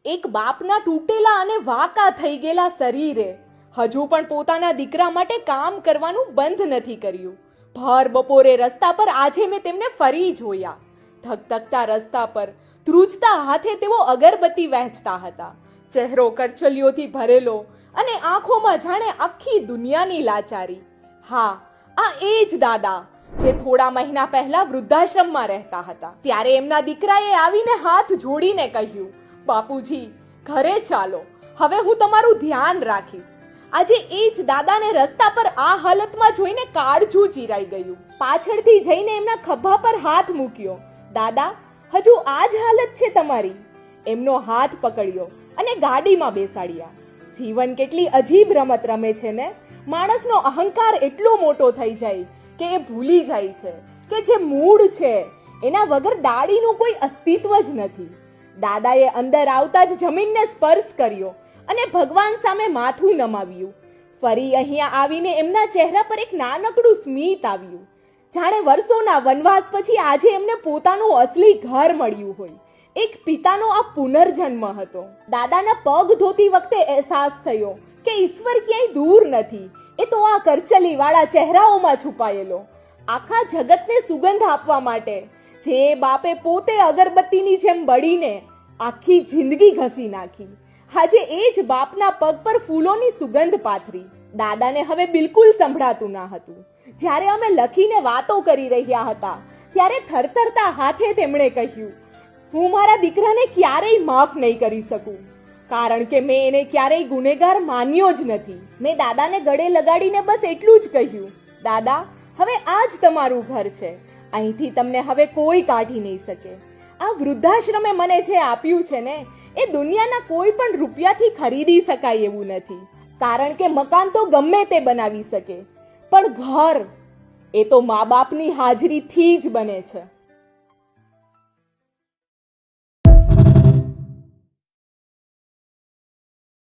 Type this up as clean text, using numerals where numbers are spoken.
એક બાપના તૂટેલા અને વાંકા થઈ ગયેલા શરીરે હજુ પણ પોતાના દીકરા માટે કામ કરવાનું બંધ નથી કર્યું. ભર બપોરે રસ્તા પર આજે મેં તેમને ફરી જોયા. ધગધગતા રસ્તા પર ધ્રુજતા હાથે તેઓ અગરબત્તી વહેંચતા હતા. ચહેરો કરચલીઓથી ભરેલો અને આંખોમાં જાણે આખી દુનિયાની લાચારી. હા, આ એ જ દાદા જે થોડા મહિના પહેલા વૃદ્ધાશ્રમમાં રહેતા હતા. ત્યારે એમના દીકરાએ આવીને હાથ જોડીને કહ્યું, બાપુજી, ઘરે ચાલો, હવે હું તમારું ધ્યાન રાખીશ. આજે એ જ દાદાને રસ્તા પર આ હાલતમાં જોઈને કાળજું ચીરાઈ ગયું. પાછળથી જઈને એમના ખભા પર હાથ મૂક્યો. દાદા, હજુ આ જ હાલત છે તમારી? એમનો હાથ પકડ્યો અને ગાડીમાં બેસાડ્યા. જીવન કેટલી અજીબ રમત રમે છે ને. માણસનો અહંકાર એટલો મોટો થઈ જાય કે એ ભૂલી જાય છે કે જે મૂળ છે એના વગર ડાળીનું કોઈ અસ્તિત્વ જ નથી. દાદાએ અંદર આવતા જ જમીનને સ્પર્શ કર્યો અને ભગવાન સામે માથું નમાવ્યું. ફરી અહીંયા આવીને એમના ચહેરા પર એક નાનકડું સ્મિત આવ્યું, જાણે વર્ષોના વનવાસ પછી આજે એમને પોતાનું અસલી ઘર મળ્યું હોય. એક પિતાનો આ પુનર્જન્મ હતો. દાદાના પગ ધોતી વખતે અહેસાસ થયો કે ઈશ્વર ક્યાંય દૂર નથી, એ તો આ કરચલી વાળા ચહેરાઓમાં છુપાયેલો. આખા જગતને સુગંધ આપવા માટે જે બાપે પોતે અગરબત્તીની જેમ બળીને આખી જિંદગી ઘસી નાખી, આજે એ જ બાપના પગ પર ફૂલોની સુગંધ પાથરી. દાદાને હવે બિલકુલ સંભળાતું ના હતું. જ્યારે અમે લખીને વાતો કરી રહ્યા હતા ત્યારે થરથરતા હાથે તેમણે કહ્યું, હું મારા દીકરાને ક્યારેય માફ નહીં કરી શકું, કારણ કે મેં એને ક્યારેય ગુનેગાર માન્યો જ નથી. મેં દાદાને ગળે લગાડીને બસ એટલું જ કહ્યું, દાદા, હવે આ જ તમારું ઘર છે, અહીંથી તમને હવે કોઈ કાઢી નહીં શકે. આ વૃદ્ધાશ્રમે મને જે આપ્યું છે ને, એ દુનિયાના કોઈ પણ રૂપિયાથી ખરીદી શકાય એવું નથી. કારણ કે મકાન તો ગમે તે બનાવી શકે, પણ ઘર એ તો મા બાપની હાજરીથી જ બને છે.